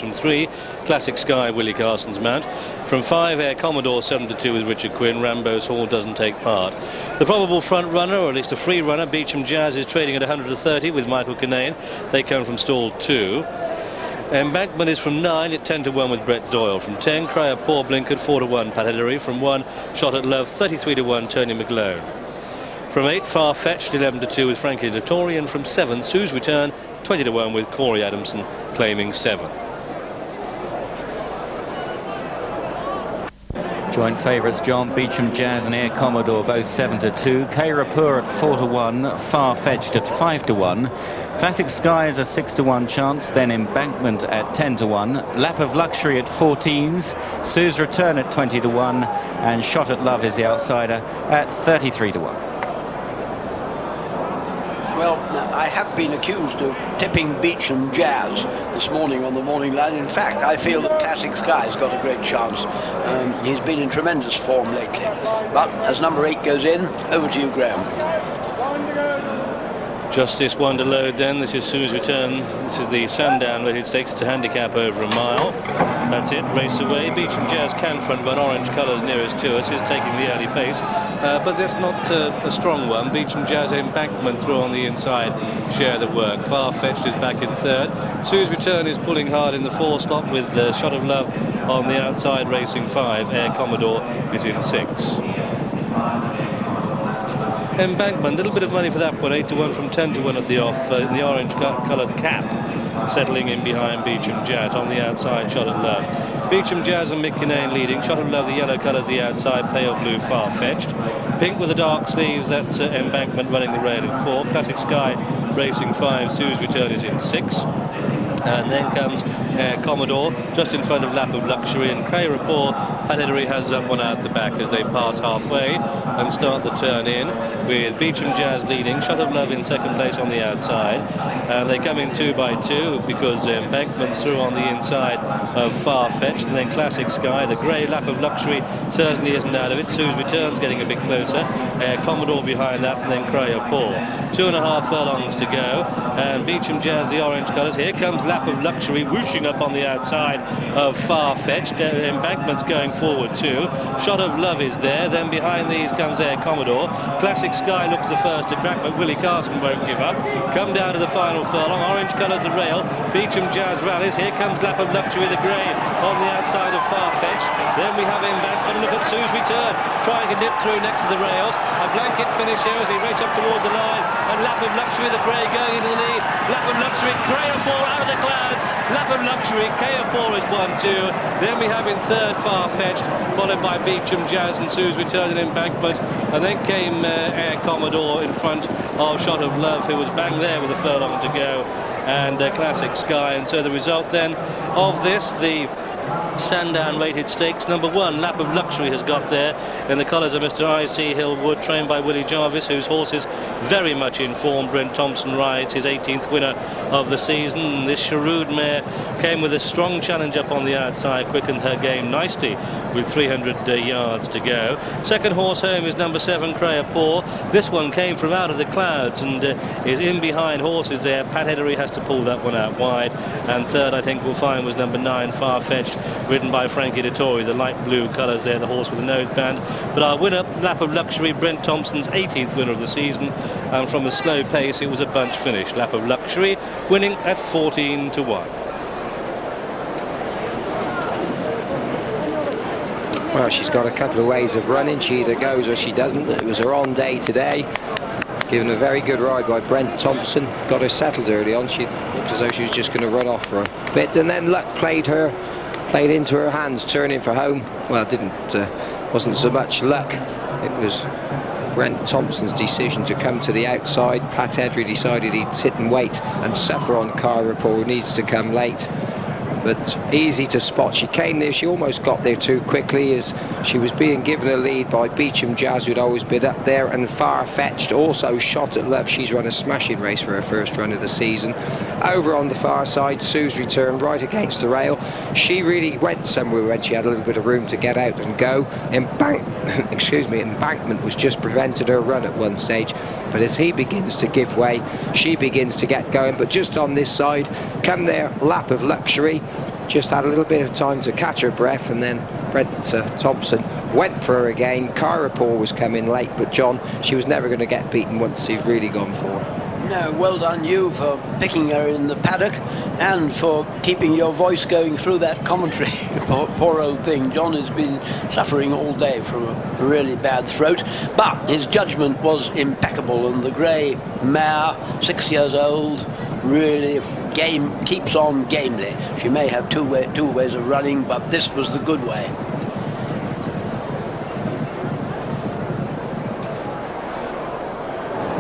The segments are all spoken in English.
From 3, Classic Sky, Willie Carson's mount. From 5, Air Commodore 7-2 with Richard Quinn. Rambo's Hall doesn't take part. The probable front runner, or at least a free runner, Beecham Jazz, is trading at 130 with Michael Kinane. They come from stall 2. Embankment is from 9 at 10-1 with Brett Doyle. From 10, Cryer Poor Blinkard 4-1 Pat Hillary. From 1, Shot at Love 33-1 Tony McGlone. From 8, Far Fetched 11-2 with Frankie Dettori. And from 7, Sue's Return 20-1 with Corey Adamson claiming 7. Joint favourites John, Beecham Jazz and Air Commodore both 7-2. Kairapur at 4-1, Far Fetched at 5-1. Classic Sky is a 6-1 chance, then Embankment at 10-1. Lap of Luxury at 14s, Sue's Return at 20-1, and Shot at Love is the outsider at 33-1. Well, I have been accused of tipping Beecham Jazz this morning on the morning line. In fact, I feel that Classic Sky's got a great chance. He's been in tremendous form lately. But as number 8 goes in, over to you, Graham. Just this one to load then. This is Sue's Return. This is the Sandown rated stakes. It's a handicap over a mile. That's it, race away. Beecham Jazz can front run, orange colours nearest to us, is taking the early pace. But that's not a strong one. Beecham Jazz, Embankment through on the inside, share the work. Far Fetched is back in 3rd. Sue's Return is pulling hard in the 4 slot with Shot of Love on the outside, racing 5. Air Commodore is in 6. Embankment, a little bit of money for that one, 8-1 from 10-1 at the off, in the orange coloured cap, settling in behind Beecham Jazz. On the outside, Shot at Love. Beecham Jazz and Mick Kinane leading. Shot at Love, the yellow colours, the outside, pale blue, Far Fetched. Pink with the dark sleeves, that's Embankment running the rail in 4. Classic Sky racing 5, Sue's Return is in 6. And then comes Commodore, just in front of Lap of Luxury, and Kairapur. Pat Hillary has one out the back as they pass halfway and start the turn in, with Beecham Jazz leading, Shot of Love in 2nd place on the outside. And they come in 2 by 2 because Embankment's through on the inside of Far Fetched, and then Classic Sky. The grey Lap of Luxury certainly isn't out of it. Sue's Return's getting a bit closer. Commodore behind that, and then Kairapur. 2.5 furlongs to go, and Beecham Jazz, the orange colours. Here comes Lap of Luxury whooshing up on the outside of Far Fetched. Embankment's going forward too. Shot of Love is there. Then behind these comes Air Commodore. Classic Sky looks the first to crack, but Willie Carson won't give up. Come down to the final furlong. Orange colours the rail. Beecham Jazz rallies. Here comes Lap of Luxury, the grey, on the outside of Far Fetched. Then we have Embankment. Look at Sue's Return, trying to nip through next to the rails. A blanket finish here as he races up towards the line. And Lap of Luxury, the grey, going into the lead. Lap of Luxury, Kairapur out of the clouds. Lap of Luxury, Kairapur is 1-2. Then we have in 3rd Far Fetched, followed by Beecham Jazz and Sue's Return and Embankment. And then came Air Commodore in front of Shot of Love, who was bang there with a furlong to go, and Classic Sky. And so the result then of this, the Sandown rated stakes, number 1, Lap of Luxury has got there in the colours of Mr. I.C. Hillwood, trained by Willie Jarvis, whose horse is very much in form. Brent Thompson rides, his 18th winner of the season. This Sherwood mare came with a strong challenge up on the outside, quickened her game nicely with 300 yards to go. Second horse home is number 7, Kairapur. This one came from out of the clouds and is in behind horses there. Pat Hillary has to pull that one out wide. And 3rd, I think we'll find, was number 9, Far Fetched, ridden by Frankie Dettori, the light blue colours there, the horse with the noseband. But our winner, Lap of Luxury, Brent Thompson's 18th winner of the season, and from a slow pace it was a bunch finish. Lap of Luxury winning at 14-1. Well, she's got a couple of ways of running. She either goes or she doesn't. It was her on day today. Given a very good ride by Brent Thompson. Got her settled early on. She looked as though she was just going to run off for a bit, and then luck played into her hands, turning for home. Well, it wasn't so much luck. It was Brent Thompson's decision to come to the outside. Pat Hillary decided he'd sit and wait and suffer on Kairapur, who needs to come late. But easy to spot. She came there, she almost got there too quickly as she was being given a lead by Beecham Jazz, who'd always been up there, and Far Fetched also Shot at Love. She's run a smashing race for her first run of the season. Over on the far side, Sue's Return right against the rail. She really went somewhere when she had a little bit of room to get out and go. Embankment was just prevented her run at one stage, but as he begins to give way, she begins to get going. But just on this side, come there, Lap of Luxury. just had a little bit of time to catch her breath, and then Brent Thompson went for her again. Kyra Poor was coming late, but John, she was never going to get beaten once he'd really gone for her. No, well done you for picking her in the paddock and for keeping your voice going through that commentary. Poor old thing. John has been suffering all day from a really bad throat, but his judgment was impeccable, and the grey mare, 6 years old, really keeps on gamely. She may have two ways of running, but this was the good way.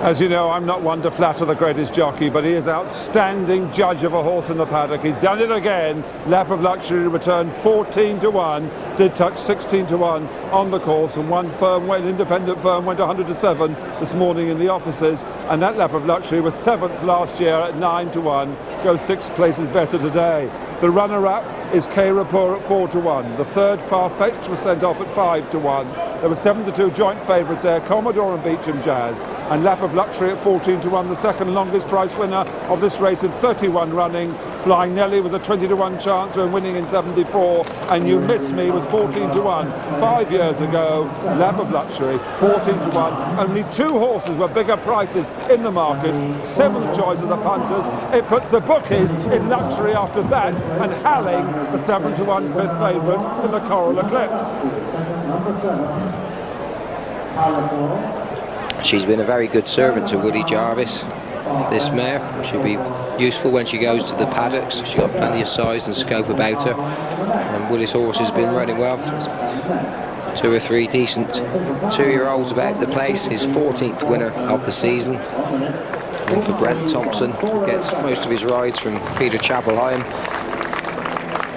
As you know, I'm not one to flatter the greatest jockey, but he is outstanding judge of a horse in the paddock. He's done it again. Lap of Luxury returned 14-1, did touch 16-1 on the course, and one independent firm went 100-7 this morning in the offices, and that Lap of Luxury was 7th last year at 9-1, goes 6 places better today. The runner-up is Kyra Poor at 4-1. The third, Far Fetched, was sent off at 5-1. There were 7-2 joint favourites there, Commodore and Beecham Jazz, and Lap of Luxury at 14-1, the second longest price winner of this race in 31 runnings. Flying Nelly was a 20-1 chance when winning in 74, and You Miss Me was 14-1 5 years ago. Lap of Luxury 14-1. Only 2 horses were bigger prices in the market. 7th choice of the punters. It puts the bookies in luxury after that, and Halling the 7-1 fifth favourite in the Coral Eclipse. She's been a very good servant to Willie Jarvis, this mare. She'll be useful when she goes to the paddocks. She's got plenty of size and scope about her, and Willie's horse has been running well. 2 or 3 decent 2-year-olds about the place. His 14th winner of the season. And for Brent Thompson, gets most of his rides from Peter Chapelheim.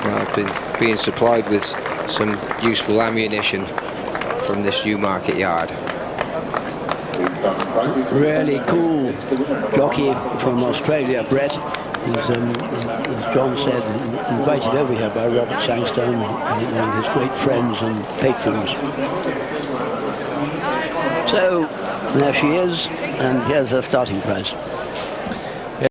I've been being supplied with some useful ammunition from this Newmarket yard. Really cool jockey from Australia, Brett. He's, as John said, invited over here by Robert Sandown, one of his great friends and patrons. So there she is, and here's her starting price.